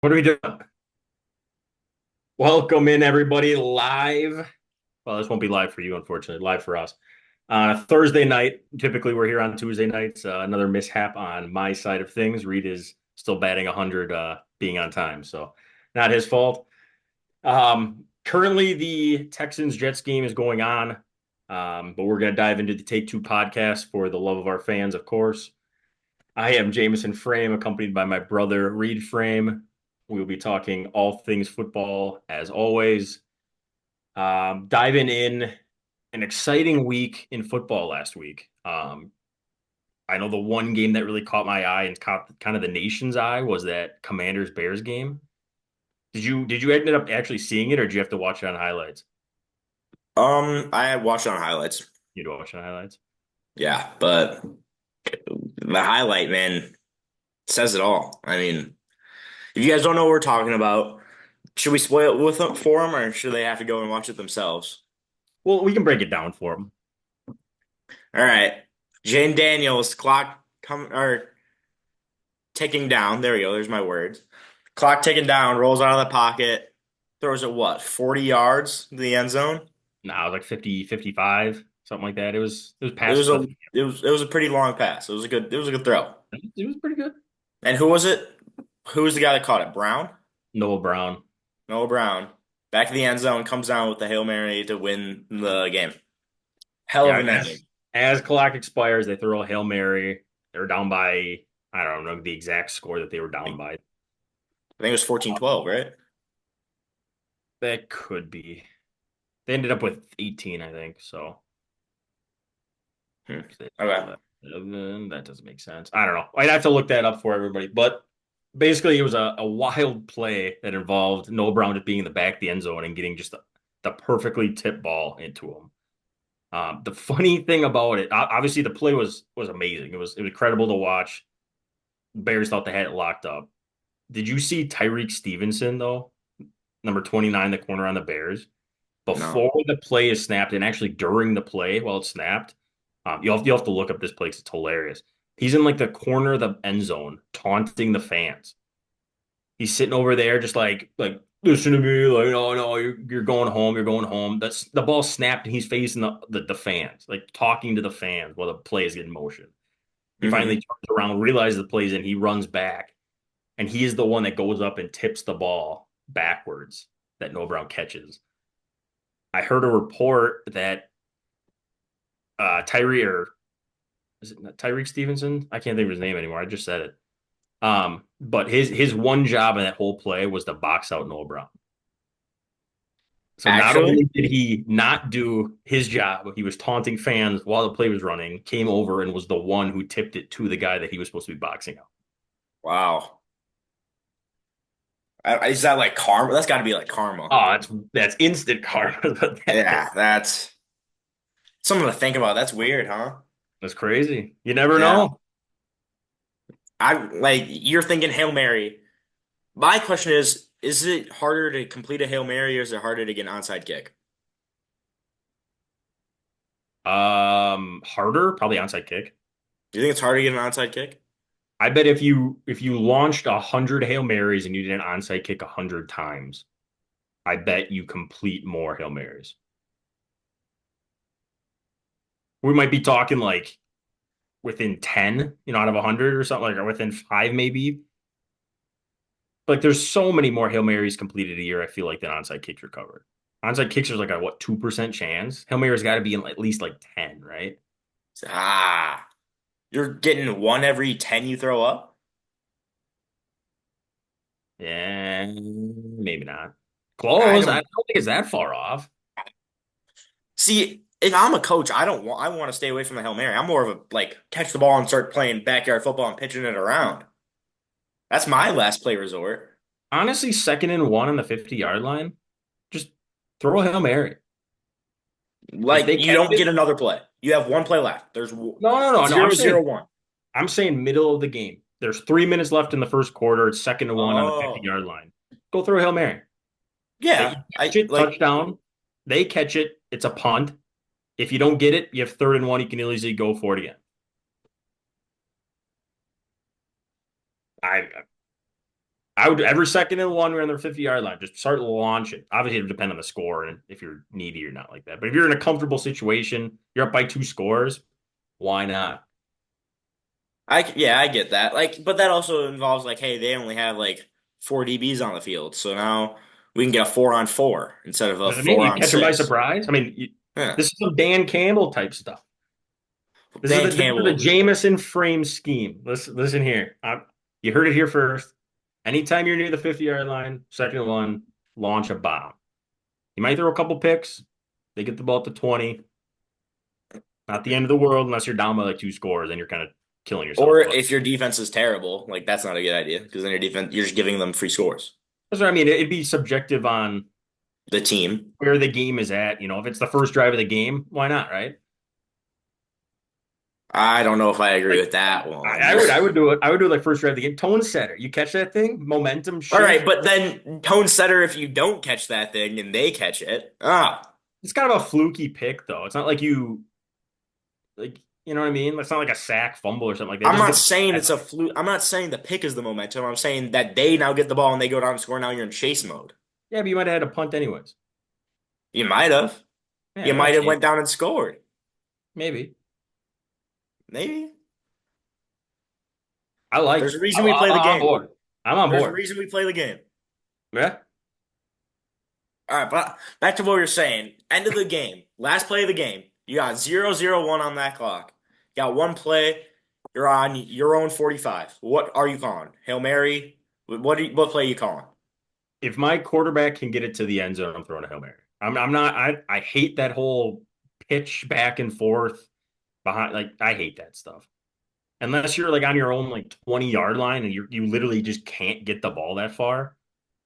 What are we doing? Welcome in, everybody, live. Well, this won't be live for you, unfortunately. Live for us. Thursday night. Typically, we're here on Tuesday nights. Another mishap on my side of things. Reed is still batting 100, being on time, so not his fault. Currently, the Texans Jets game is going on, but we're going to dive into the Take Two podcast for the love of our fans, of course. I am Jameson Frame, accompanied by my brother Reed Frame. We will be talking all things football as always. Diving in an exciting week in football last week. I know the one game that really caught my eye and caught kind of the nation's eye was that Commanders Bears game. Did you end up actually seeing it, or did you have to watch it on highlights? I had watched it on highlights. You'd watch it on highlights. Yeah, but the highlight, man, says it all. I mean, if you guys don't know what we're talking about, should we spoil it with them for them, or should they have to go and watch it themselves? Well, we can break it down for them. All right, Jane Daniels clock come or ticking down. There we go. There's my words. Clock ticking down. Rolls out of the pocket. Throws it what 40 yards to the end zone. No, like 50, 55, something like that. It was It past was the a it was a pretty long pass. It was a good throw. it was pretty good. And who was it? Who was the guy that caught it? Brown. Noah Brown. Noah Brown, back to the end zone, comes down with the Hail Mary to win the game. Hell of Yeah, an ending. as clock expires, they throw a Hail Mary. They're down by, I don't know the exact score that they were down by. I think it was 14-12, right? That could be. They ended up with 18, I think. So Hmm. Okay. that doesn't make sense. I don't know. I'd have to look that up for everybody. But basically, it was a wild play that involved Noah Brown just being in the back of the end zone and getting just the perfectly tipped ball into him. The funny thing about it, obviously, the play was amazing. It was incredible to watch. Bears thought they had it locked up. Did you see Tyreek Stevenson though, number 29, the corner on the Bears, No. before the play is snapped and actually during the play while it's snapped? You'll have to look up this play 'cause it's hilarious. He's in like the corner of the end zone, taunting the fans. He's sitting over there just like listen to me, like no no you're going home, you're going home. That's the ball snapped and he's facing the fans, like talking to the fans while the play is getting motion. He finally Hmm. turns around, realizes the plays, and he runs back. And he is the one that goes up and tips the ball backwards that Noah Brown catches. I heard a report that Tyree or is it Tyreek Stevenson? I can't think of his name anymore. I just said it. But his one job in that whole play was to box out Noah Brown. So not Actually, only did he not do his job, he was taunting fans while the play was running, came over and was the one who tipped it to the guy that he was supposed to be boxing out. wow. Is that like karma? That's got to be like karma. Oh, that's instant karma. But that is. Yeah, that's something to think about. That's weird, huh? That's crazy. You never Yeah. know. I like you're thinking Hail Mary. My question is it harder to complete a Hail Mary or is it harder to get an onside kick? Harder, probably onside kick. Do you think it's harder to get an onside kick? I bet if you launched 100 Hail Marys and you did an onside kick 100 times, I bet you complete more Hail Marys. We might be talking like within 10, out of 100 or something like, or within five maybe. Like there's so many more Hail Marys completed a year, I feel like, than onside kicks recovered. Onside kicks are like a what, 2% chance? Hail Mary's got to be in at least like 10, right? Ah, you're getting one every 10 you throw up? Yeah, maybe not. I Close. I don't don't think it's that far off. see if I'm a coach, I don't want I want to stay away from the Hail Mary. I'm more of a like catch the ball and start playing backyard football and pitching it around. That's my last play resort. Honestly, second and one on the 50-yard line, just throw a Hail Mary. If Like they you catch don't it, get another play. You have one play left. There's no, no, no, no. I'm 0 0 saying 1. I'm saying middle of the game. There's 3 minutes left in the first quarter. It's second and one on the 50 Oh. yard line. Go throw a Hail Mary. They Yeah. catch I it, like touchdown. They catch it, it's a punt. If you don't get it, you have third and one. You can easily go for it again. I I would every second and one, we're on their 50-yard line. Just start launching. Obviously, it would depend on the score and if you're needy or not like that. But if you're in a comfortable situation, you're up by two scores, why not? Yeah, I get that. Like, but that also involves like, hey, they only have like four DBs on the field, so now we can get a 4-on-4 instead of a Does it mean four you on catch them by six. surprise? I mean, Yeah. this is some Dan Campbell type stuff. Dan This is the Campbell. Jameson frame scheme. Listen here. You heard it here first. Anytime you're near the 50-yard line, second and one, launch a bomb. You might throw a couple picks. They get the ball at the 20. Not the end of the world unless you're down by like two scores, then you're kind of killing yourself. Or But if your defense is terrible, like that's not a good idea because then your defense you're just giving them free scores. that's what I mean. It'd be subjective on The team. where the game is at. If it's the first drive of the game, why not, right? I don't know if I agree Like with that I, one. I would I would do it. I would do it like first drive of the game. Tone setter. You catch that thing, momentum All shift. right, but then tone setter if you don't catch that thing and they catch it. Ah, It's kind of a fluky pick though. It's not like you know what I mean? It's not like a sack fumble or something like that. I'm Just not get saying it's a fluke. I'm not saying the pick is the momentum. I'm saying that they now get the ball and they go down and score. Now you're in chase mode. yeah, but you might have had a punt anyways. You might have. Yeah, You not a might have chance. went down and scored. Maybe. Maybe. I like There's it. a reason we play the I'm on game. board. I'm on There's a board. reason we play the game. Yeah. All right, but back to what you're saying. End of the game. Last play of the game. You got 0-0-1 on that clock. You got one play. You're on your own 45. What are you calling? Hail Mary? What play are you calling? If my quarterback can get it to the end zone, I'm throwing a Hail Mary. I'm not I hate that whole pitch back and forth behind like I hate that stuff. Unless you're like on your own like 20-yard line and you literally just can't get the ball that far,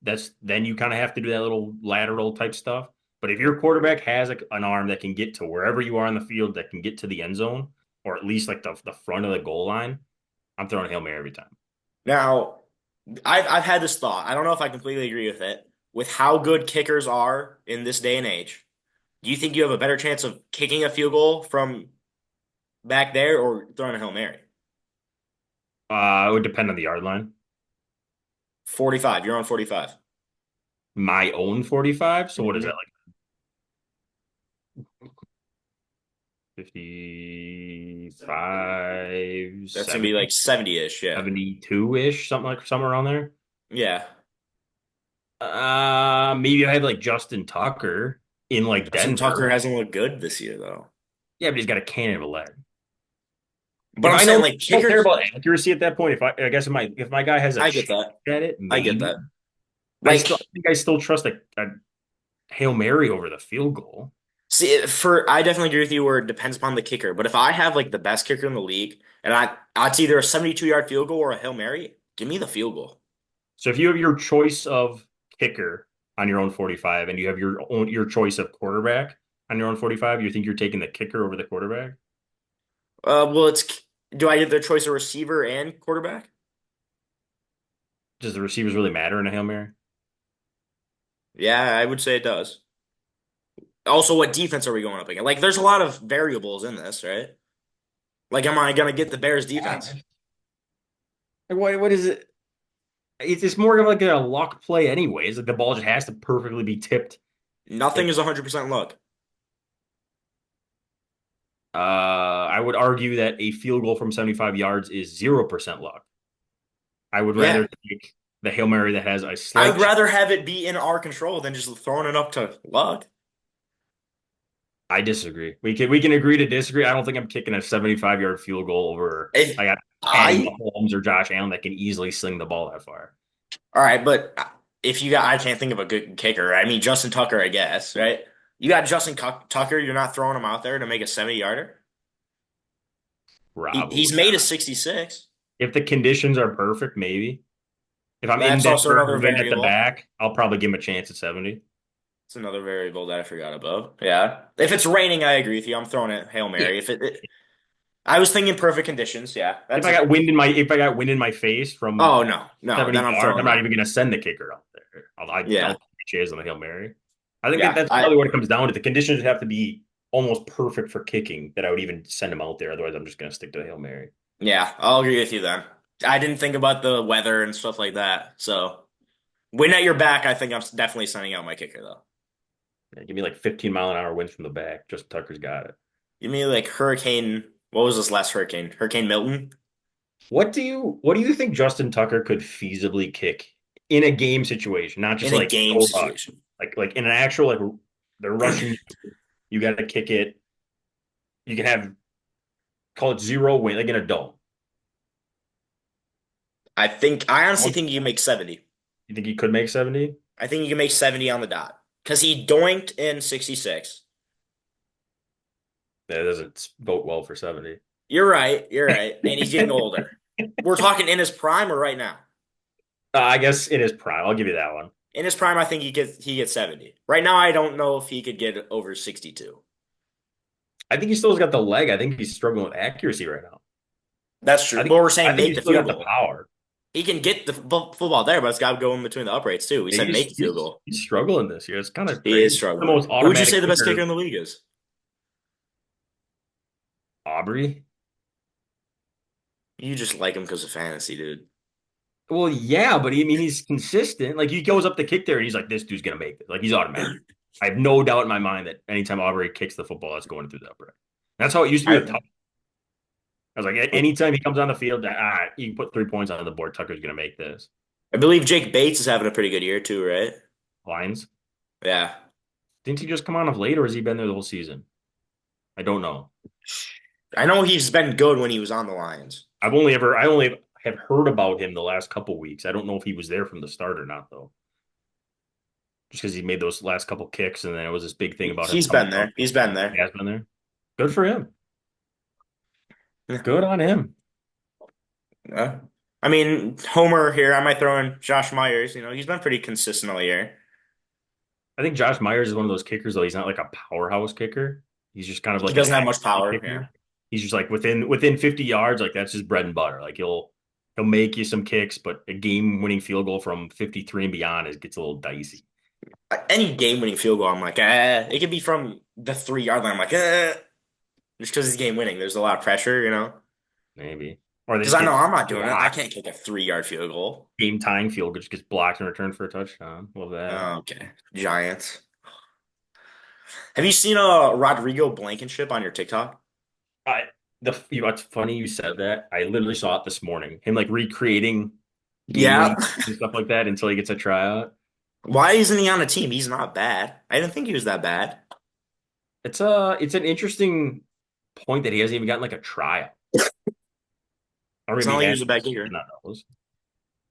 that's then you kind of have to do that little lateral type stuff. But if your quarterback has an arm that can get to wherever you are on the field that can get to the end zone or at least like the front of the goal line, I'm throwing a Hail Mary every time. Now, I've had this thought. I don't know if I completely agree with it. With how good kickers are in this day and age, do you think you have a better chance of kicking a field goal from back there or throwing a Hail Mary? It would depend on the yard line. 45. You're on 45. My own 45. So what is that Mhm. like 55, That's gonna be like 70-ish, yeah. 72-ish, something like somewhere around there. Yeah. Maybe I had like Justin Tucker in like Justin Tucker Denver. hasn't looked good this year though. Yeah, but he's got a cannon of a leg. But If I'm I saying know like I don't care kickers, about accuracy at that point, I guess if my guy has a I get chance that. at it, I get maybe. that. Like, I think I still trust a Hail Mary over the field goal. see, I definitely agree with you where it depends upon the kicker. But if I have like the best kicker in the league, and it's either a 72-yard field goal or a Hail Mary, give me the field goal. So if you have your choice of kicker on your own 45 and you have your choice of quarterback on your own 45, you think you're taking the kicker over the quarterback? Well, do I get the choice of receiver and quarterback? Does the receivers really matter in a Hail Mary? Yeah, I would say it does. Also, what defense are we going up against? Like, there's a lot of variables in this, right? Like, am I gonna get the Bears defense? Like, what is it? It's more of like a luck play anyways. Like the ball just has to perfectly be tipped. Nothing Like is 100% luck. I would argue that a field goal from 75 yards is 0% luck. I would Yeah, rather take the Hail Mary that has a I slight would rather have it be in our control than just throwing it up to luck. I disagree. We can agree to disagree. I don't think I'm kicking a 75-yard field goal over If I got Patty I Mahomes or Josh Allen that can easily sling the ball that far. All right, but if you got, I can't think of a good kicker. I mean, Justin Tucker, I guess, right? You got Tucker, you're not throwing him out there to make a 70-yarder. He's Probably made a not. 66. If the conditions are perfect, maybe. If I'm in That's also Denver, another moving at the variable. back, I'll probably give him a chance at 70. It's another variable that I forgot about. Yeah. If it's raining, I agree with you. I'm throwing it Hail Yeah. Mary. I was thinking perfect conditions. Yeah. If I got wind in my face from Oh, no. No, 70 then I'm yards, I'm throwing not it. even going to send the kicker out there. I'll Yeah. take a chance on the Hail Mary. I think Yeah. that's probably what it comes down to. The conditions have to be almost perfect for kicking that I would even send him out there. Otherwise, I'm just going to stick to the Hail Mary. Yeah. I'll agree with you then. I didn't think about the weather and stuff like that. So. Win at your back, I think I'm definitely sending out my kicker though. Yeah, give me like 15-mile-an-hour winds from the back. Justin Tucker's got it. Give me like Hurricane. What was this last hurricane? Hurricane Milton What do you think Justin Tucker could feasibly kick in a game situation? Not just in a like game go rush. situation. Like in an actual like they're rushing you. You got to kick it. You can have call it zero win like in a dome. I honestly think you can make 70. You think he could make 70? I think you can make 70 on the dot because he doinked in 66. That doesn't vote well for 70. You're right. You're right. And he's getting older. We're talking in his prime or right now? I guess in his prime. I'll give you that one. In his prime, I think he gets 70. Right now, I don't know if he could get over 62. I think he still's got the leg. I think he's struggling with accuracy right now. That's true. I But think we're I saying think make he's the still field got the goal. power. He can get the football there, but it's got to go in between the uprights too. We Yeah, said make the field he's, goal. he's struggling this year. It's kind of He is crazy. The struggling. most Who would you say automatic the best kicker kicker, in the league is? Aubrey. You just like him because of fantasy, dude. Well, yeah, but I mean, he's consistent. Like he goes up to kick there, and he's like, "This dude's gonna make it." Like he's automatic. I have no doubt in my mind that anytime Aubrey kicks the football, it's going through the upright. That's how it used to be with I Tucker. I was like, anytime he comes on the field, you can put 3 points on the board. Tucker's gonna make this. I believe Jake Bates is having a pretty good year too, right? Lines. Yeah. Didn't he just come on of late, or has he been there the whole season? I don't know. I know he's been good when he was on the Lions. I only have heard about him the last couple weeks. I don't know if he was there from the start or not, though. Just because he made those last couple kicks, and then it was this big thing about him He's coming been up. there. He's been there. He has been there. Good for him. Yeah. Good on him. Yeah. I mean, Homer here, I might throw in Josh Myers. He's been pretty consistent all year. I think Josh Myers is one of those kickers, though. He's not like a powerhouse kicker. He's just kind of He like an doesn't have much accuracy power. Yeah. kicker. He's just like within 50 yards, like that's his bread and butter. Like he'll make you some kicks, but a game-winning field goal from 53 and beyond gets a little dicey. Any game-winning field goal, I'm like, it could be from the 3 yard line. I'm like, just because he's game winning. There's a lot of pressure. Maybe. Or they Because just I know get I'm not doing it. I blocked. can't kick a 3 yard field goal. Game tying field goal just gets blocked in return for a touchdown. Love that. Okay. Giants. Have you seen a Rodrigo Blankenship on your TikTok? I it's funny you said that. I literally saw it this morning. Him like recreating game Yeah. winning and stuff like that until he gets a tryout. Why isn't he on a team? He's not bad. I didn't think he was that bad. It's an interesting point that he hasn't even gotten like a tryout. Or It's maybe not he like he has was a bad kicker. not those.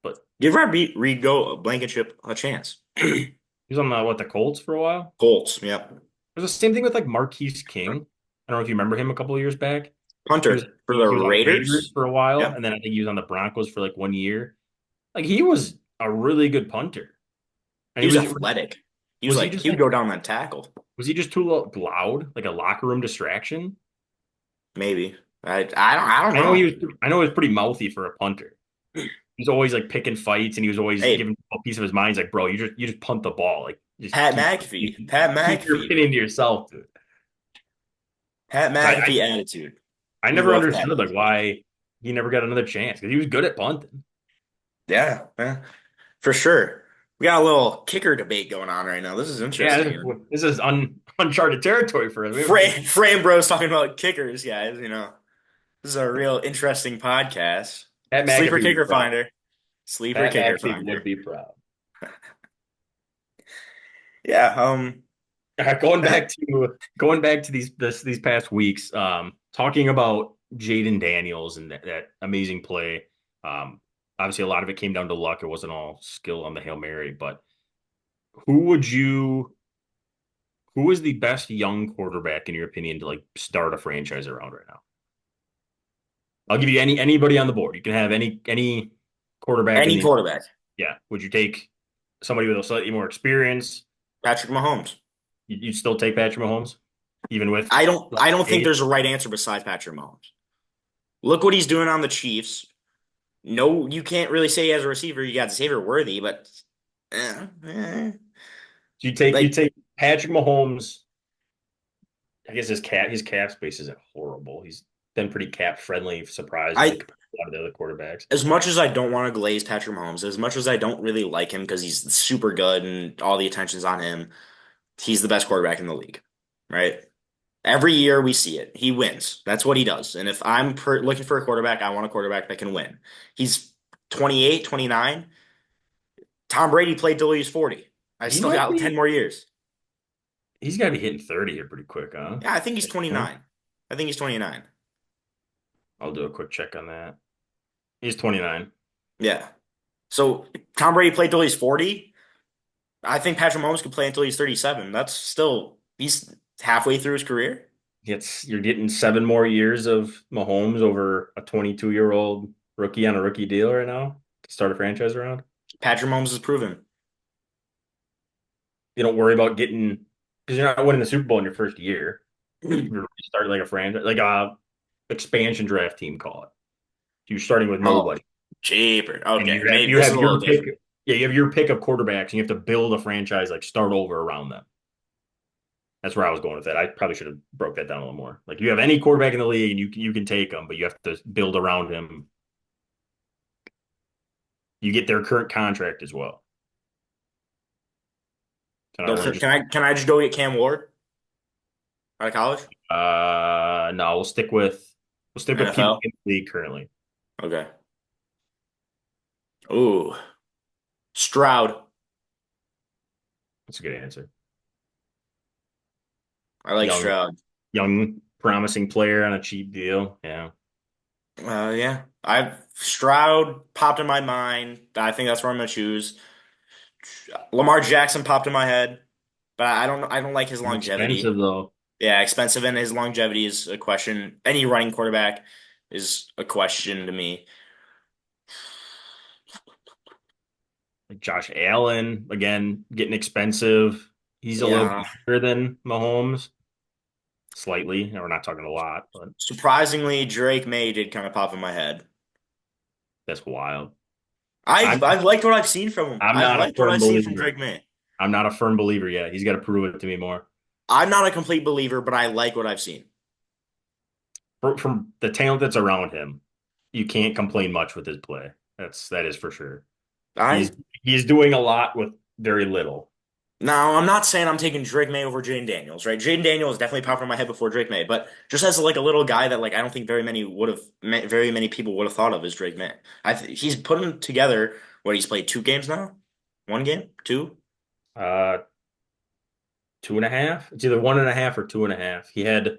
But Give Rodrigo Blankenship a chance. he was on the Colts for a while. Colts. Yep. It was the same thing with like Marquise King. I don't know if you remember him a couple of years back. He was Punter for the he was on the Raiders Raiders. for a while, Yep. and then I think he was on the Broncos for like 1 year. Like he was a really good punter. And He was athletic. He was was he like just he would like go down that tackle. was he just too loud, like a locker room distraction? Maybe. I don't know. I know he was pretty mouthy for a punter. He's always like picking fights, and he was always Hey, giving a piece of his mind. He's like, bro, you just punt the ball, like just Pat McAfee. Pat keep your McAfee. opinion to yourself, dude. Pat 'Cause McAfee attitude. I We never love Pat understood like McAfee. why he never got another chance because he was good at punting. Yeah, yeah, for sure. We got a little kicker debate going on right now. This is Yeah, interesting. this is uncharted territory for us. Frame Bros talking about kickers, guys. This is a real interesting podcast. Pat Sleeper McAfee would be kicker proud. finder. Sleeper Pat kicker McAfee would finder. be proud. Yeah. Going back to these past weeks, talking about Jaden Daniels and that amazing play. Obviously, a lot of it came down to luck. It wasn't all skill on the Hail Mary, but who would you who is the best young quarterback in your opinion to like start a franchise around right now? I'll give you anybody on the board. You can have any quarterback in Any the quarterback. yeah. Would you take somebody with a slightly more experience? Patrick Mahomes. You'd still take Patrick Mahomes, even with I don't think age? there's a right answer besides Patrick Mahomes. Look what he's doing on the Chiefs. No, you can't really say as a receiver you got Xavier Worthy, but eh, eh. You take Like Patrick Mahomes. I guess his cap space isn't horrible. He's been pretty cap friendly, I surprisingly. a lot of the other quarterbacks. as much as I don't want to glaze Patrick Mahomes, as much as I don't really like him because he's super good and all the attention's on him, he's the best quarterback in the league, right? Every year we see it. He wins. That's what he does. And if I'm looking for a quarterback, I want a quarterback that can win. He's 28, 29. Tom Brady played till he was 40. I He still might got 10 be. more years. He's got to be hitting 30 here pretty quick, huh? Yeah, I think he's Yeah. 29. I think he's 29. I'll do a quick check on that. He's 29. Yeah. So Tom Brady played till he's 40. I think Patrick Mahomes could play until he's 37. That's still, he's halfway through his career. You're getting 7 more years of Mahomes over a 22-year-old rookie on a rookie deal right now to start a franchise around. Patrick Mahomes has proven. You don't worry about getting because you're not winning the Super Bowl in your first year. You're starting like a franchise, like a expansion draft team, call it. You're starting with Oh, nobody, cheaper. and Okay, you have maybe you this is a have little your pick. different. Yeah, you have your pick of quarterbacks, and you have to build a franchise, like start over around them. That's where I was going with that. I probably should have broke that down a little more. Like you have any quarterback in the league, and you can take them, but you have to build around him. You get their current contract as well. So not No, really can just I just go get Cam Ward out of college? no, we'll stick with people NFL? in the league currently. Okay. Ooh, Stroud. That's a good answer. I like Young, Stroud. young, promising player on a cheap deal. Yeah. Yeah. I Stroud popped in my mind. I think that's where I'm gonna choose. Lamar Jackson popped in my head, but I don't like his longevity. Expensive though. Yeah, expensive and his longevity is a question. Any running quarterback is a question to me. Like Josh Allen, again, getting expensive. He's a little bit Yeah. younger than Mahomes, slightly. We're not talking a lot, but Surprisingly, Drake May did kind of pop in my head. that's wild. I'm I've liked what I've seen from him. I'm I've not a liked what firm I've seen from believer. Drake May. I'm not a firm believer yet. He's got to prove it to me more. I'm not a complete believer, but I like what I've seen. From the talent that's around him, you can't complain much with his play. That is for sure. He's I he's doing a lot with very little. Now I'm not saying I'm taking Drake May over Jaden Daniels, right? Jaden Daniels definitely popped in my head before Drake May, but just as like a little guy that like I don't think very many people would have thought of as Drake May. He's putting together what he's played 2 games now, 1 game, two. Uh, 2.5. It's either 1.5 or 2.5. He had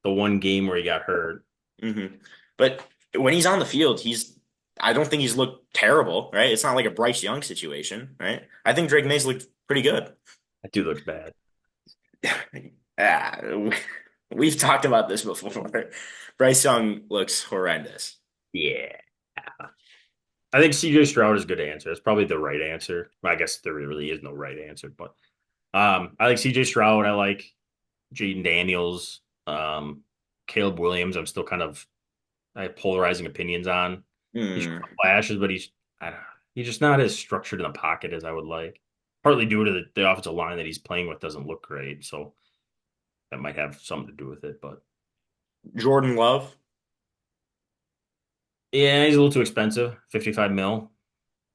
the one game where he got hurt. hmm But when he's on the field, I don't think he's looked terrible, right? It's not like a Bryce Young situation, right? I think Drake May's looked pretty good. That dude looks bad. Ah, we've talked about this before. Bryce Young looks horrendous. Yeah. I think CJ Stroud is a good answer. That's probably the right answer. I guess there really is no right answer, but I like CJ Stroud. I like Jaden Daniels, Caleb Williams. I have polarizing opinions on. He's Hmm. flashes, but he's just not as structured in the pocket as I would like. Partly due to the offensive line that he's playing with doesn't look great, so that might have something to do with it. But Jordan Love. yeah, he's a little too expensive. 55 mil.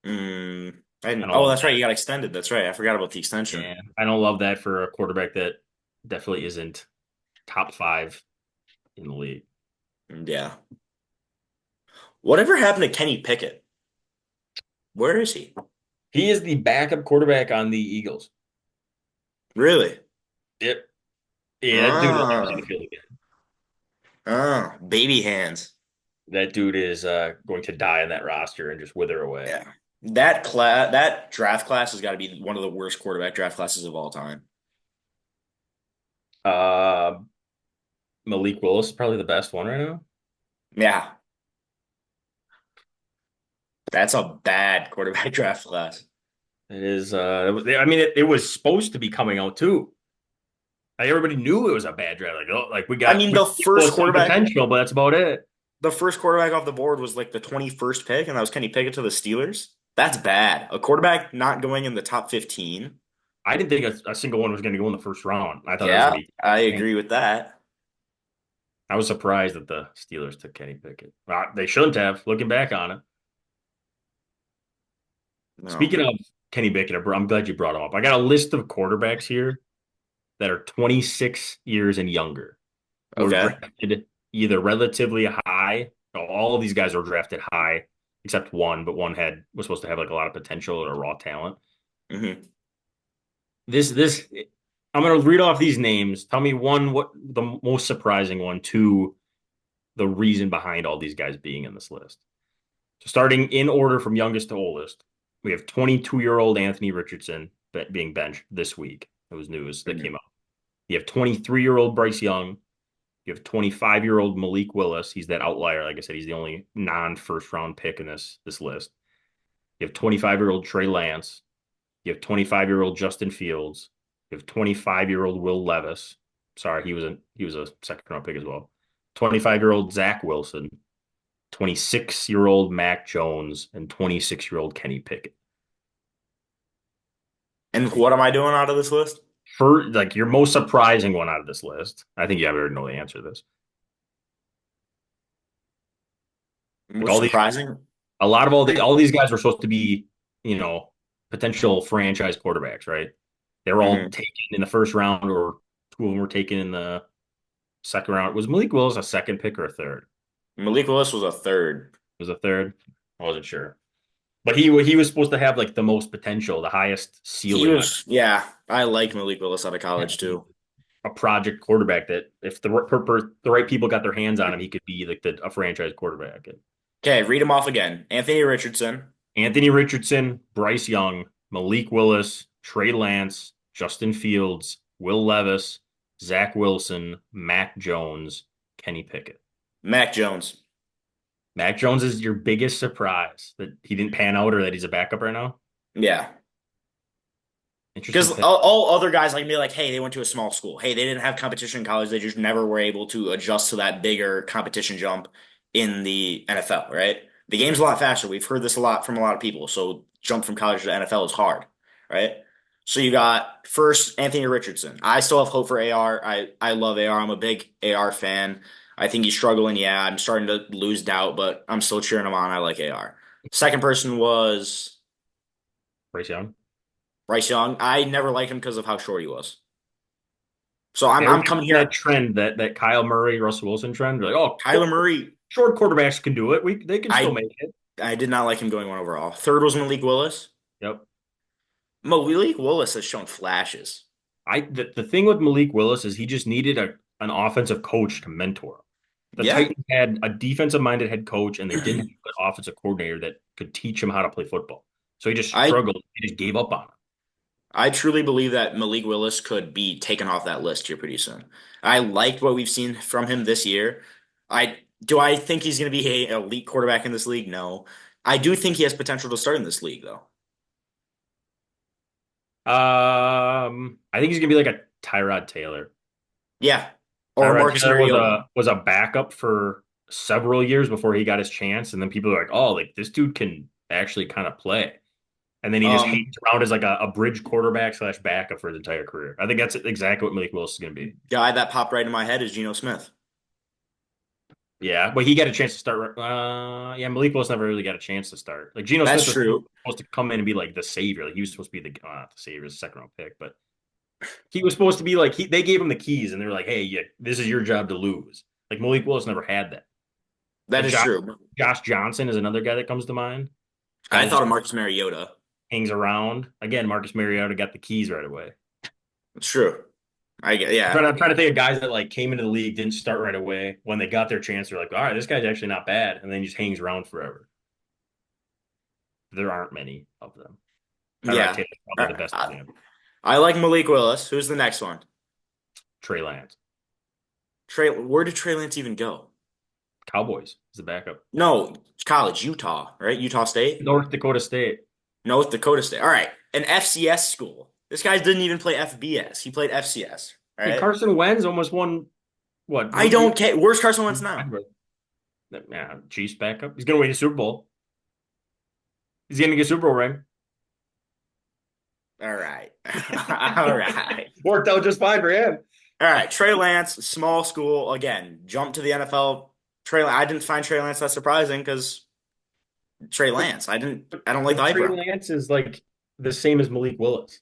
Hmm. I don't Oh, love that's right. that. You got extended. That's right. I forgot about the extension. Yeah, I don't love that for a quarterback that definitely isn't top five in the league. Yeah. Whatever happened to Kenny Pickett? Where is he? He is the backup quarterback on the Eagles. Really? Yep. Yeah, that dude will never see the Ah, field again. baby hands. That dude is going to die on that roster and just wither away. Yeah. That draft class has got to be one of the worst quarterback draft classes of all time. Uh, Malik Willis is probably the best one right now. Yeah. That's a bad quarterback draft class. It is. I mean, it was supposed to be coming out too. Like everybody knew it was a bad draft. Like, oh, like I mean, we well, some potential, but that's about it. the first quarterback off the board was like the 21st pick, and that was Kenny Pickett to the Steelers. That's bad. A quarterback not going in the top 15. I didn't think a single one was going to go in the first round. I thought that was going Yeah, to I be. agree with that. I was surprised that the Steelers took Kenny Pickett. They shouldn't have, looking back on it. No. Speaking of Kenny Pickett, I'm glad you brought him up. I got a list of quarterbacks here that are 26 years and younger who were Okay. drafted either relatively high. All of these guys were drafted high, except one, but one was supposed to have like a lot of potential or raw talent. Hmm. This I'm gonna read off these names. Tell me one, what the most surprising one, two, the reason behind all these guys being in this list. So starting in order from youngest to oldest, we have 22-year-old Anthony Richardson being benched this week. It was news that came out. You have 23-year-old Bryce Young. You have 25-year-old Malik Willis. He's that outlier. Like I said, he's the only non-first round pick in this list. You have 25-year-old Trey Lance. You have 25-year-old Justin Fields. You have 25-year-old Will Levis. Sorry, he was a second round pick as well. 25-year-old Zach Wilson. 26-year-old Mac Jones and 26-year-old Kenny Pickett. And what am I doing out of this list? For like your most surprising one out of this list, I think you already know the answer to this. Like What's surprising? a lot of all these guys were supposed to be, you know, potential franchise quarterbacks, right? They were all Hmm. taken in the first round, or two of them were taken in the second round. Was Malik Willis a second pick or a third? Malik Willis was a third. It was a third. I wasn't sure, but he was supposed to have like the most potential, the highest He ceiling on was, yeah, I like Malik Willis out of college too. a project quarterback that if the right people got their hands on him, he could be like a franchise quarterback. Okay, read him off again. Anthony Richardson, Anthony Richardson, Bryce Young, Malik Willis, Trey Lance, Justin Fields, Will Levis, Zach Wilson, Mac Jones, Kenny Pickett. Mac Jones. Mac Jones is your biggest surprise that he didn't pan out or that he's a backup right now. Yeah. Interesting Because pick. all other guys like me, like, hey, they went to a small school. Hey, they didn't have competition in college. They just never were able to adjust to that bigger competition jump in the NFL, right? The game's a lot faster. We've heard this a lot from a lot of people. So jump from college to NFL is hard, right? So you got first Anthony Richardson. I still have hope for AR. I love AR. I'm a big AR fan. I think he's struggling. Yeah, I'm starting to lose doubt, but I'm still cheering him on. I like AR. Second person was Bryce Young. Bryce Young. I never liked him because of how short he was. So I'm They were I'm getting coming that here. trend, that Kyle Murray, Russell Wilson trend. They're like, oh, Kyler Murray. short quarterbacks can do it. They can still I make it. I did not like him going one overall. Third was Malik Willis. Yep. Malik Willis has shown flashes. The thing with Malik Willis is he just needed an offensive coach to mentor him. The Yeah. Titans had a defensive minded head coach and they didn't have an offensive coordinator that could teach him how to play football. So he just I struggled. He just gave up on him. I truly believe that Malik Willis could be taken off that list here pretty soon. I liked what we've seen from him this year. I think he's going to be an elite quarterback in this league? No. I do think he has potential to start in this league though. I think he's gonna be like a Tyrod Taylor. Yeah. Or Tyrod Marcus Taylor was Mariota. a backup for several years before he got his chance, and then people are like, "Oh, like this dude can actually kind of play." And then he just Um, hangs around as like a bridge quarterback slash backup for his entire career. I think that's exactly what Malik Willis is going to be. Guy that popped right in my head is Geno Smith. Yeah, but he got a chance to start. Yeah, Malik Willis never really got a chance to start. Like Geno That's Smith was true. supposed to come in and be like the savior. Like he was supposed to be the savior, the second round pick, but he was supposed to be like they gave him the keys and they were like, "Hey, yeah, this is your job to lose." Like Malik Willis never had that. That Like is true. Josh Johnson is another guy that comes to mind. Guy I that thought just of Marcus Mariota. hangs around. Again, Marcus Mariota got the keys right away. It's true. I get, I'm yeah. trying, I'm trying to think of guys that like came into the league, didn't start right away. When they got their chance, they're like, all right, this guy's actually not bad. And then he just hangs around forever. There aren't many of them. Tyrod Yeah. Taylor is probably the best example. I like Malik Willis. Who's the next one? Trey Lance. Where did Trey Lance even go? Cowboys is the backup. No, college, Utah, right? Utah State? North Dakota State. North Dakota State. All right. An FCS school. This guy didn't even play FBS. He played FCS. All Hey, right. Carson Wentz almost won, what, I rookie? don't care. Where's Carson Wentz now? Yeah, Chiefs backup. He's going to win a Super Bowl. He's going to get a Super Bowl ring. All right. All right. Worked out just fine for him. All right, Trey Lance, small school again, jump to the NFL. I didn't find Trey Lance that surprising because Trey But Lance. but I don't like the but hype Trey around him. Lance is like the same as Malik Willis,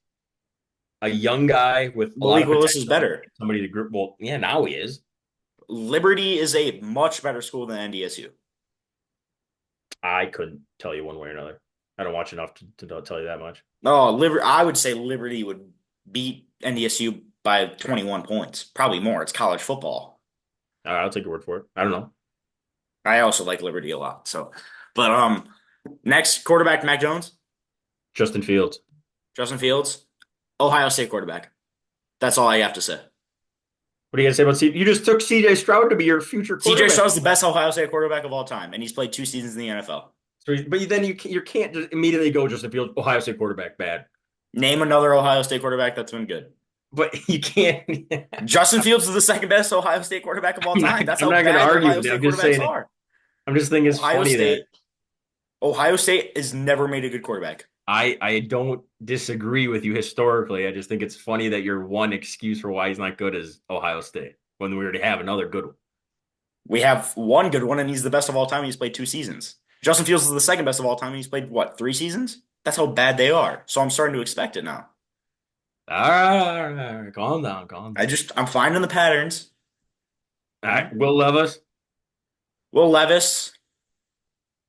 a young guy with a lot Malik of Willis is potential. better. Somebody to group. Well, yeah, now he is. Liberty is a much better school than NDSU. I couldn't tell you one way or another. I don't watch enough to tell you that much. Oh, I would say Liberty would beat NDSU by 21 points, probably more. It's college football. All right, I'll take your word for it. I don't know. I also like Liberty a lot. So, but next quarterback Mac Jones, Justin Fields. Justin Fields, Ohio State quarterback. That's all I have to say. What are you gonna say about C? You just took C.J. Stroud to be your future CJ quarterback. Stroud's the best Ohio State quarterback of all time, and he's played 2 seasons in the NFL. But then you can't just immediately go Justin Fields, Ohio State quarterback, bad. Name another Ohio State quarterback that's been good. But you can't. Justin Fields is the second best Ohio State quarterback of all time. That's I'm how not going to bad argue Ohio with you. State I'm just quarterbacks saying. are. I'm just thinking it's Ohio funny that State, Ohio State has never made a good quarterback. I don't disagree with you historically. I just think it's funny that your one excuse for why he's not good is Ohio State when we already have another good one. We have one good one, and he's the best of all time. And he's played 2 seasons. Justin Fields is the second best of all time, and he's played what, 3 seasons? That's how bad they are. So I'm starting to expect it now. All right, calm down, calm down. I'm finding the patterns. All right, Will Levis, Will Levis,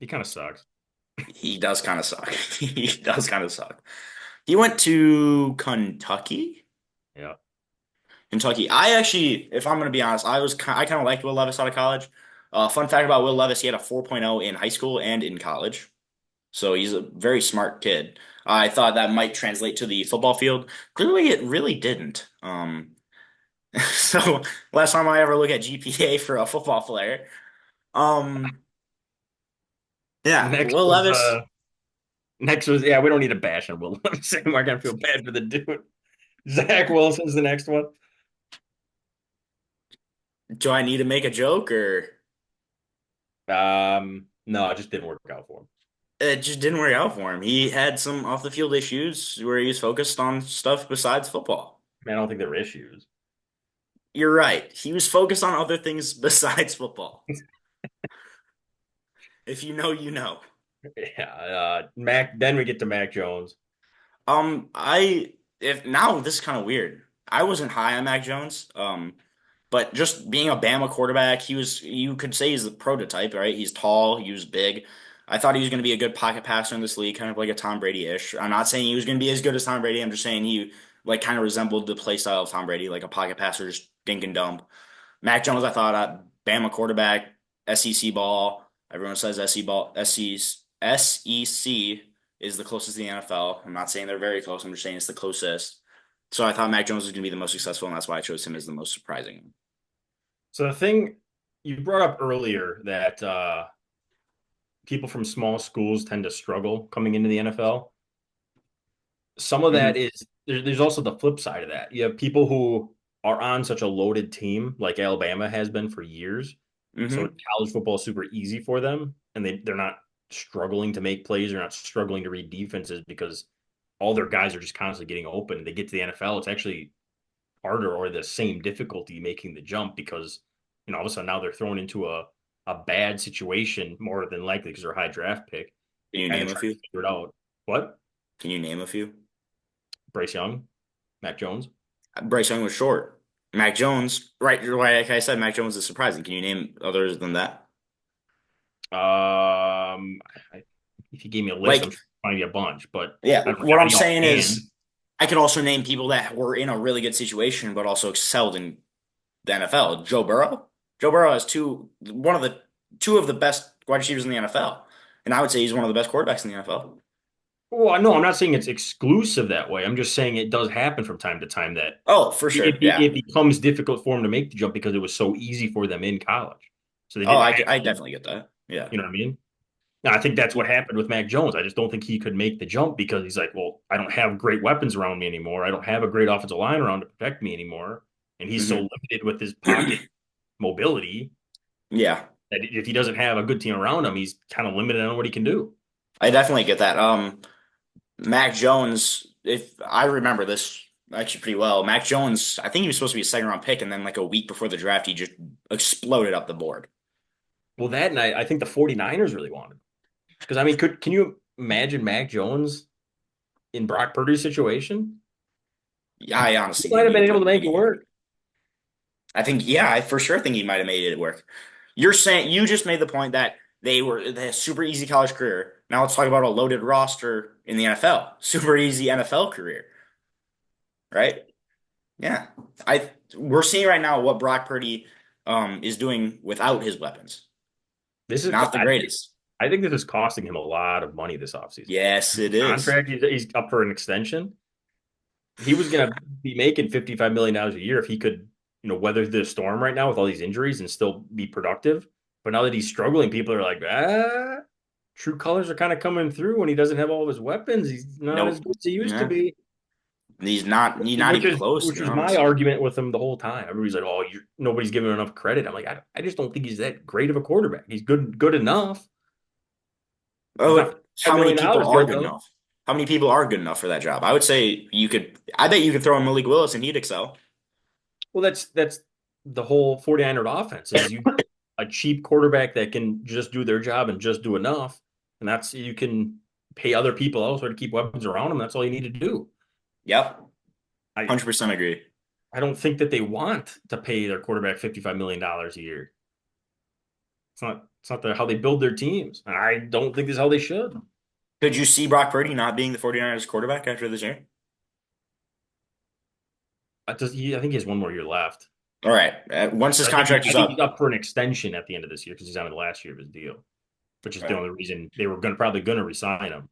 he kind of sucks. he does kind of suck. He does kind of suck. He went to Kentucky. Yeah, Kentucky. I actually, if I'm going to be honest, I kind of liked Will Levis out of college. Fun fact about Will Levis, he had a 4.0 in high school and in college. So he's a very smart kid. I thought that might translate to the football field. Clearly, it really didn't. So last time I ever look at GPA for a football player. Um, yeah, next Will was Levis. yeah. We don't need to bash on Will Levis anymore. I gotta feel bad for the dude. Zach Wilson's the next one. Do I need to make a joke or No, it just didn't work out for him. it just didn't work out for him? He had some off the field issues where he was focused on stuff besides football. Man, I don't think there were issues. You're right. He was focused on other things besides football. If you know, you know. Yeah, Mac. Then we get to Mac Jones. I if now this is kind of weird. I wasn't high on Mac Jones. But just being a Bama quarterback, you could say he's the prototype, right? He's tall, he was big. I thought he was going to be a good pocket passer in this league, kind of like a Tom Brady-ish. I'm not saying he was going to be as good as Tom Brady. I'm just saying he like kind of resembled the play style of Tom Brady, like a pocket passer, just dink and dump. Mac Jones, I thought, Bama quarterback, SEC ball. Everyone says SEC ball, SEC is the closest to the NFL. I'm not saying they're very close. I'm just saying it's the closest. So I thought Mac Jones was going to be the most successful, and that's why I chose him as the most surprising. So the thing you brought up earlier that people from small schools tend to struggle coming into the NFL. Some of Hmm. that is there's also the flip side of that. You have people who are on such a loaded team like Alabama has been for years. So Hmm. college football is super easy for them, and they're not struggling to make plays. They're not struggling to read defenses because all their guys are just constantly getting open. They get to the NFL, it's actually harder or the same difficulty making the jump because all of a sudden now they're thrown into a bad situation more than likely because they're a high draft pick Can you and they're name a trying to few? figure it out. What? Can you name a few? Bryce Young, Mac Jones. Bryce Young was short. Mac Jones, right? Like I said, Mac Jones is surprising. Can you name others than that? If you gave me a list, I'm Like, sure I'd find you a bunch, but yeah, I don't what have I'm any saying offhand. is, I could also name people that were in a really good situation, but also excelled in the NFL. Joe Burrow. Joe Burrow has two of the best wide receivers in the NFL, and I would say he's one of the best quarterbacks in the NFL. Well, no, I'm not saying it's exclusive that way. I'm just saying it does happen from time to time that Oh, for sure, yeah. it becomes difficult for them to make the jump because it was so easy for them in college. So they Oh, didn't have I to, definitely get that. Yeah. you know what I mean? Now, I think that's what happened with Mac Jones. I just don't think he could make the jump because he's like, well, I don't have great weapons around me anymore. I don't have a great offensive line around to protect me anymore. And he's so Hmm. limited with his pocket mobility Yeah, that if he doesn't have a good team around him, he's kind of limited on what he can do. I definitely get that. Mac Jones, if I remember this. actually pretty well. Mac Jones, I think he was supposed to be a second round pick, and then like a week before the draft, he just exploded up the board. Well, that night, I think the 49ers really wanted him. Because, I mean, can you imagine Mac Jones in Brock Purdy's situation? Yeah, I He honestly might think have he been able to wouldn't make it make it. work. I think, yeah, I for sure think he might have made it work. You're saying you just made the point that they had a super easy college career. Now let's talk about a loaded roster in the NFL. Super easy NFL career, right? Yeah. I We're seeing right now what Brock Purdy is doing without his weapons. This is, Not the greatest. I think this is costing him a lot of money this offseason. Yes, it is. Contract, he's up for an extension. He was going to be making $55 million a year if he could, weather the storm right now with all these injuries and still be productive. But now that he's struggling, people are like, true colors are kind of coming through when he doesn't have all of his weapons. He's not as Nope. good as he used to Yeah. be. He's not Which even is close, to which be is my honest. argument with him the whole time. Everybody's like, "Oh, nobody's giving him enough credit." I'm like, I just don't think he's that great of a quarterback. He's good enough. He's not Oh, $5 how many million people dollars are good good though. enough? How many people are good enough for that job? I would say I bet you could throw in Malik Willis and he'd excel. Well, that's the whole 49er offense is you a cheap quarterback that can just do their job and just do enough, and that's you can pay other people elsewhere to keep weapons around them. That's all you need to do. Yep. I 100% agree. I don't think that they want to pay their quarterback $55 million a year. It's not how they build their teams. I don't think this is how they should. Could you see Brock Purdy not being the 49ers quarterback after this year? I think he has one more year left. All right. Once his contract I is think he's up. up for an extension at the end of this year because he's on the last year of his deal, which is the Right. only reason they were probably going to resign him.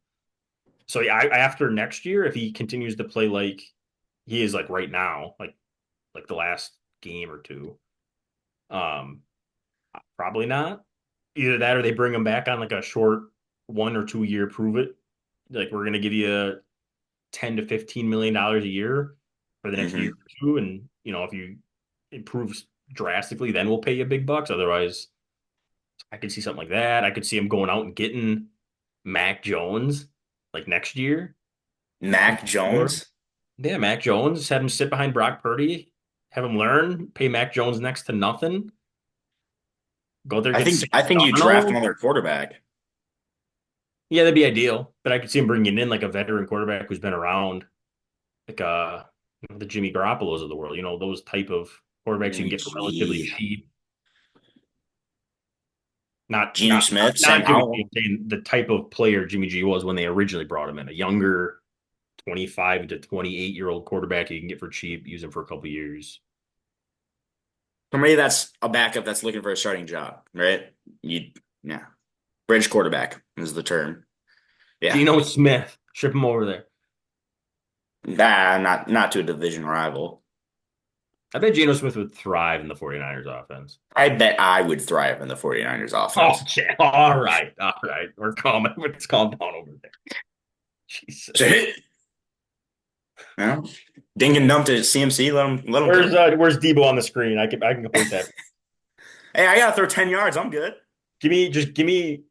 So yeah, after next year, if he continues to play like he is like right now, like the last game or two, um, probably not. Either that or they bring him back on like a short 1 or 2 year prove it. Like we're gonna give you 10 to $15 million a year for the next year Hmm. or two, and if you improve drastically, then we'll pay you big bucks. Otherwise, I could see something like that. I could see him going out and getting Mac Jones like next year. Mac Jones. Yeah, Mac Jones, have him sit behind Brock Purdy, have him learn, pay Mac Jones next to nothing, go there, get Sam I think you draft Darnold. another quarterback. Yeah, that'd be ideal. But I could see him bringing in like a veteran quarterback who's been around, like the Jimmy Garoppolos of the world, those type of quarterbacks you can Jimmy get for relatively G. cheap. Not Geno not Smith, Sam not Jimmy G, Howell. I'm saying the type of player Jimmy G was when they originally brought him in, a younger 25 to 28-year-old quarterback you can get for cheap, use him for a couple years. Somebody that's a backup that's looking for a starting job, right? You, yeah. Bridge quarterback is the term. Yeah. Geno Smith, ship him over there. Not to a division rival. I bet Geno Smith would thrive in the 49ers offense. I bet I would thrive in the 49ers offense. Okay, all right, all right. We're calm. Let's calm down over there. So Jesus. hit, you know, dink and dunk to CMC, let him Where's cook. Debo on the screen? I can complete that. Hey, I gotta throw 10 yards. I'm good. Give me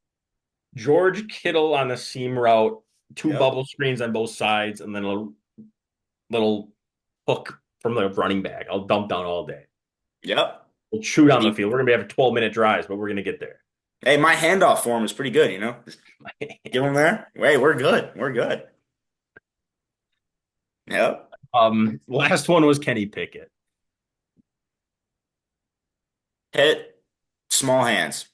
George Kittle on the seam route, two Yep. bubble screens on both sides, and then a little hook from the running back. I'll dump down all day. Yep. We'll chew down the He- field. We're gonna have 12-minute drives, but we're gonna get there. Hey, my handoff form is pretty good, you know? Just give him there. Hey, we're good. We're good. Yep. Last one was Kenny Pickett. Hit, small hands.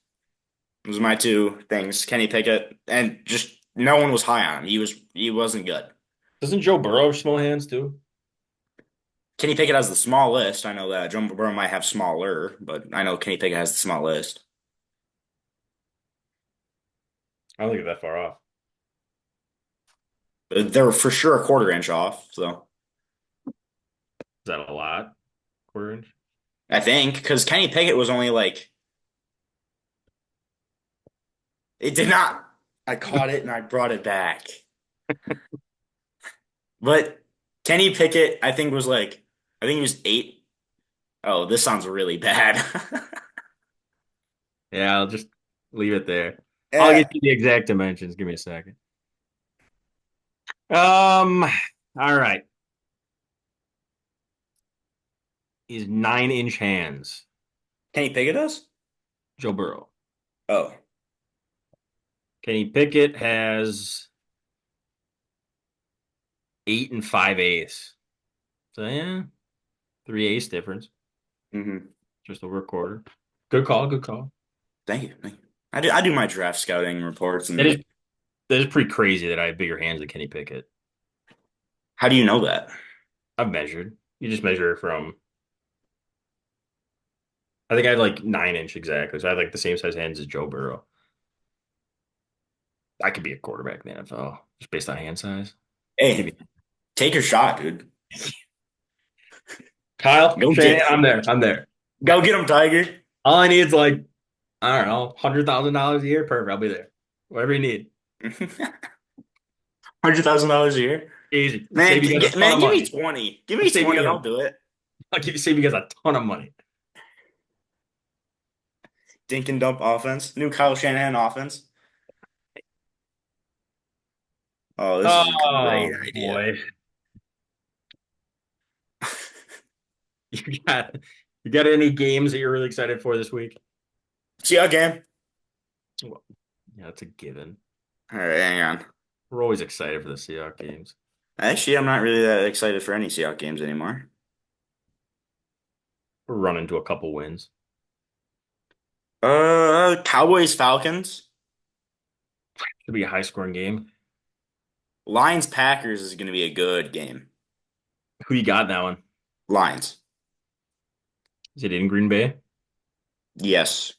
Those are my two things. Kenny Pickett, and just no one was high on him. He wasn't good. Doesn't Joe Burrow have small hands too? Kenny Pickett has the small list. I know that. Joe Burrow might have smaller, but I know Kenny Pickett has the small list. I don't think it's that far off. They're for sure a quarter inch off. So Is that a lot? Quarter inch? I think because Kenny Pickett was only like it did not. I caught it and I brought it back. But Kenny Pickett, I think was like I think he was 8. Oh, this sounds really bad. Yeah, I'll just leave it there. I'll Eh, get you the exact dimensions. Give me a second. All right. is 9-inch hands. Kenny Pickett does? Joe Burrow. Oh. Kenny Pickett has 8 and 5/8. So yeah, 3/8 difference. Hmm. Just over a quarter. Good call. Good call. Thank you. Thank you. I do my draft scouting reports, That is and that is pretty crazy that I have bigger hands than Kenny Pickett. how do you know that? I've measured. You just measure from. I think I had like 9 inch exactly. So I had like the same size hands as Joe Burrow. I could be a quarterback in the NFL just based on hand size. Give Hey, me take your shot, dude. Kyle Go Shanahan. get I'm there. I'm there. go get him, Tiger. All I need is like I don't know, $100,000 a year. Perfect. I'll be there. Whatever you need. $100,000 a year. Easy. Man, Save you guys a ton man, of give me money. 20. Give I'll me save you 20. guys I'll a, do it. save you guys a ton of money. Dink and dump offense. New Kyle Shanahan offense. Oh, this is a great Oh idea. boy. You got you got any games that you're really excited for this week? See ya game. Well, yeah, that's a given. All right, hang on. We're always excited for the Seahawks games. Actually, I'm not really that excited for any Seahawks games anymore. We're running to a couple wins. Cowboys Falcons. Could be a high scoring game. Lions Packers is going to be a good game. Who you got in that one? Lions. Is it in Green Bay? Yes.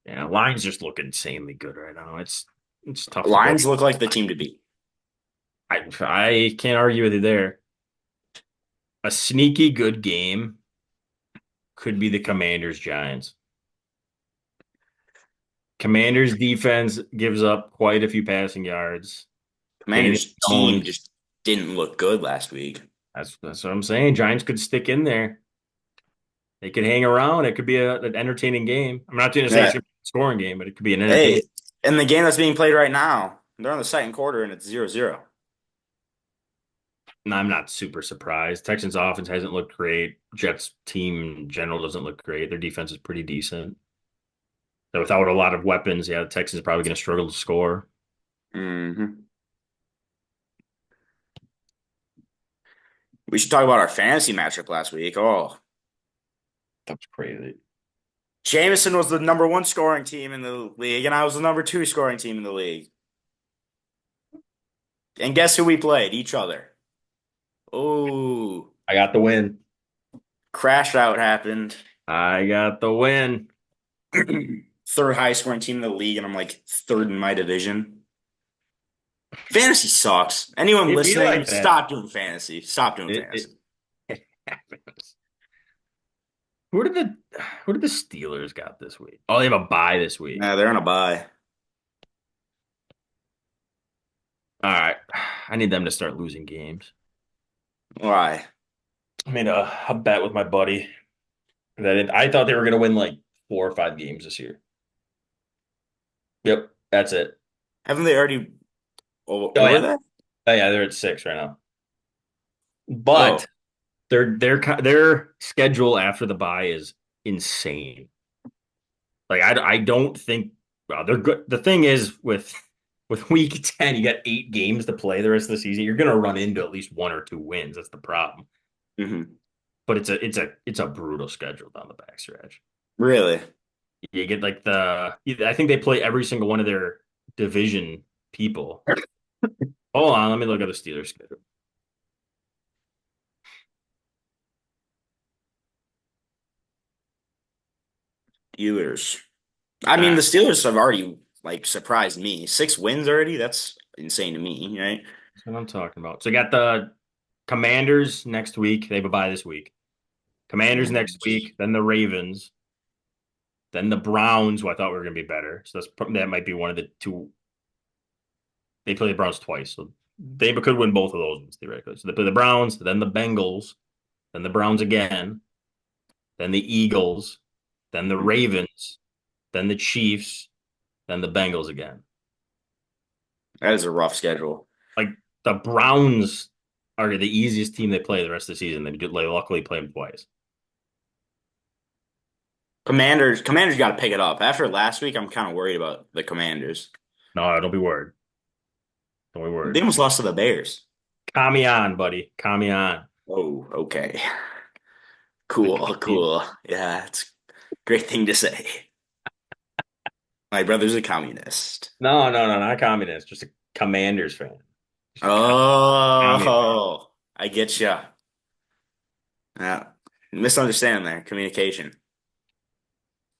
Yeah, Lions just look insanely good right now. It's tough to go. Lions look like the team to beat. I can't argue with you there. A sneaky good game could be the Commanders Giants. Commanders defense gives up quite a few passing yards. Daniel Commanders team Jones, just didn't look good last week. that's what I'm saying. Giants could stick in there. They could hang around. It could be an entertaining game. I'm not going to say it's Yeah. going to be a scoring game, but it could be an Hey, entertaining. in the game that's being played right now, they're on the second quarter and it's 0-0. And I'm not super surprised. Texans offense hasn't looked great. Jets team in general doesn't look great. Their defense is pretty decent. So without a lot of weapons, yeah, the Texans are probably going to struggle to score. Hmm. We should talk about our fantasy matchup last week. Oh, That's crazy. Jameson was the number one scoring team in the league, and I was the number two scoring team in the league. And guess who we played? Each other. Oh, I got the win. crash out happened. I got the win. Third highest scoring team in the league, and I'm like third in my division. Fantasy sucks. Anyone It'd be listening, like that. stop doing fantasy. Stop doing It, fantasy. it, it happens. Who did the who did the Steelers got this week? Oh, they have a bye this week. Nah, they're on a bye. All right. I need them to start losing games. Why? I made a bet with my buddy that I thought they were going to win like 4 or 5 games this year. Yep, that's it. Haven't they already Oh over yeah, that? oh yeah, they're at 6 right now. Oh, But their schedule after the bye is insane. Like I don't think well, they're good. The thing is with week 10, you got 8 games to play the rest of the season. You're gonna run into at least 1 or 2 wins. That's the problem. hmm. But it's a brutal schedule down the backstretch. Really? You get like I think they play every single one of their division people. Hold on, let me look at the Steelers schedule. Steelers. I All mean, right, the Steelers have already like surprised me. 6 wins already? That's insane to me, right? that's what I'm talking about. So you got the Commanders next week. They have a bye this week. Commanders next Commanders. week, then the Ravens, then the Browns, who I thought were going to be better. So that might be one of the two. They play the Browns twice, so they could win both of those ones theoretically. So they play the Browns, then the Bengals, then the Browns again, then the Eagles, then the Ravens, then the Chiefs, then the Bengals again. That is a rough schedule. Like the Browns. are the easiest team they play the rest of the season. They luckily play them twice. Commanders got to pick it up. After last week, I'm kind of worried about the Commanders. No, don't be worried. Don't be They worried. almost lost to the Bears. Calm me on, buddy. Calm me on. Oh, okay. The Cool, community. cool. Yeah, it's a great thing to say. My brother's a communist. No, no, no, not communist. Just a Commanders fan. Just a commie fan. Oh, I get you. Yeah. Misunderstanding there. Communication.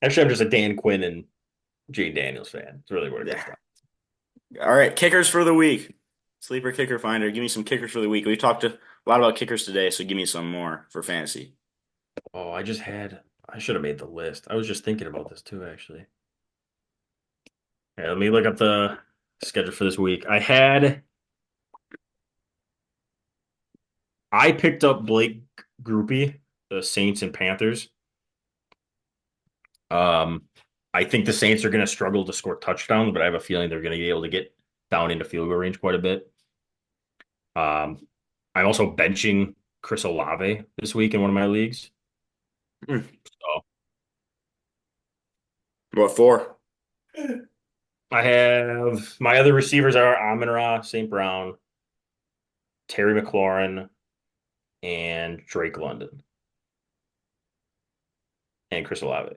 Actually, I'm just a Dan Quinn and Jane Daniels fan. It's really what it Yeah. comes down. All right, kickers for the week. Sleeper kicker finder. Give me some kickers for the week. We talked a lot about kickers today, so give me some more for fantasy. Oh, I should have made the list. I was just thinking about this too, actually. Yeah, let me look up the schedule for this week. I picked up Blake Groupie, the Saints and Panthers. Um, I think the Saints are going to struggle to score touchdowns, but I have a feeling they're going to be able to get down into field goal range quite a bit. Um, I'm also benching Chris Olave this week in one of my leagues. Hmm. So What for? I have my other receivers are Amon-Ra, St. Brown, Terry McLaurin, and Drake London, and Chris Olave.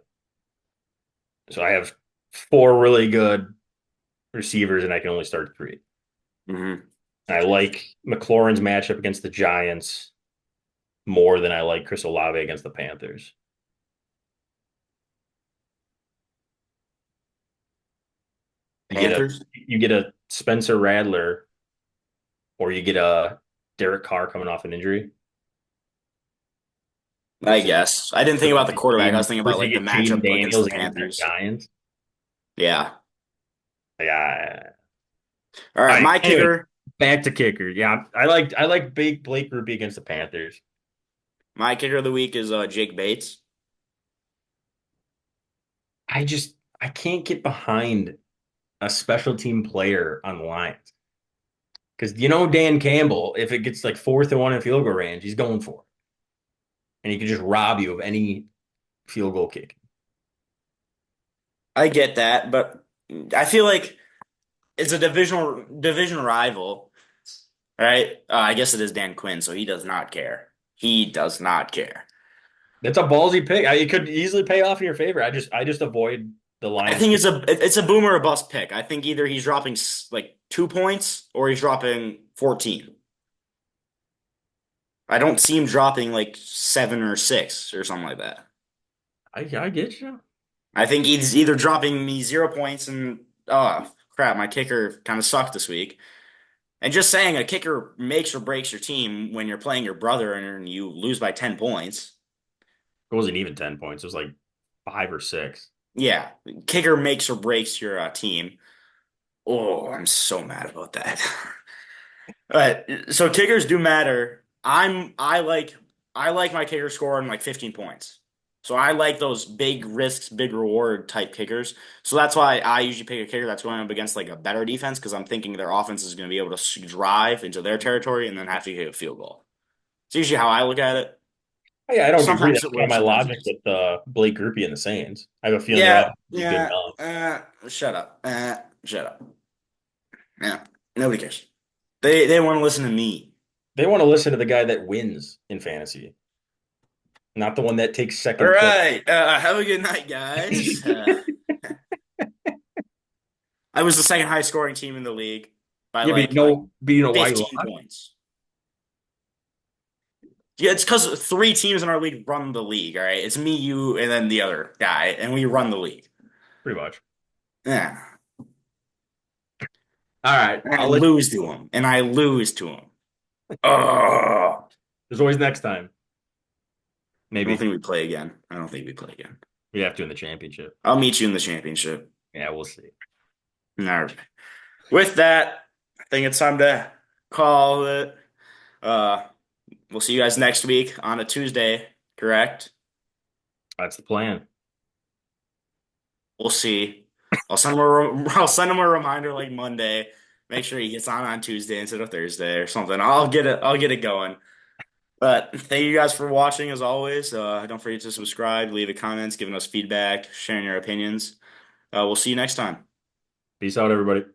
So I have four really good receivers, and I can only start three. Hmm. I like McLaurin's matchup against the Giants more than I like Chris Olave against the Panthers. You get a Panthers? you get a Spencer Radler, or you get a Derek Carr coming off an injury I versus guess. I didn't think about the quarterback. I was thinking about versus you like the get Jaden matchup against the Daniels against the Panthers. Giants. Yeah. Yeah. All All right, right. my Anyway, kicker. back to kicker. Yeah, I like Blake Ruby against the Panthers. My kicker of the week is Jake Bates. I can't get behind a special team player on the Lions. Because Dan Campbell, if it gets like 4th and 1 in field goal range, he's going for it. And he can just rob you of any field goal kick. I get that, but I feel like it's a division rival, right? I guess it is Dan Quinn, so he does not care. He does not care. That's a ballsy pick. It could easily pay off in your favor. I just avoid the I Lions think pick. it's a boomer or bust pick. I think either he's dropping like 2 points or he's dropping 14. I don't see him dropping like 7 or 6 or something like that. I get you. I think he's either dropping me 0 points and oh crap, my kicker kind of sucked this week. And just saying a kicker makes or breaks your team when you're playing your brother and you lose by 10 points. It wasn't even 10 points. It was like 5 or 6. Yeah, kicker makes or breaks your team. Oh, I'm so mad about that. But so kickers do matter. I like my kicker scoring like 15 points. So I like those big risks, big reward type kickers. So that's why I usually pick a kicker that's going up against like a better defense because I'm thinking their offense is going to be able to drive into their territory and then have to kick a field goal. It's usually how I look at it. Yeah, I don't agree. Sometimes That's it kind of works, my sometimes it logic doesn't. with Blake Grupe and the Saints. I have a feeling their Yeah, offense is good yeah. enough. Shut up. Shut up. Yeah, nobody cares. They want to listen to me. They want to listen to the guy that wins in fantasy, not the one that takes All second place. right. Have a good night, guys. I was the second highest scoring team in the league by Yeah, like but you know why you 15 lost? points. Yeah, it's because three teams in our league run the league. All right, it's me, you, and then the other guy, and we run the league. Pretty much. Yeah, All right, and I I'll let lose to him, and I lose to him. Oh, there's always next time. I don't Maybe think we play again. I don't think we play again. we have to in the championship. I'll meet you in the championship. Yeah, we'll see. All right. With that, I think it's time to call it. Uh, we'll see you guys next week on a Tuesday, correct? That's the plan. We'll see. I'll send them a reminder like Monday. Make sure he gets on Tuesday instead of Thursday or something. I'll get it going. But thank you guys for watching as always. Don't forget to subscribe, leave a comments, giving us feedback, sharing your opinions. We'll see you next time. Peace out, everybody.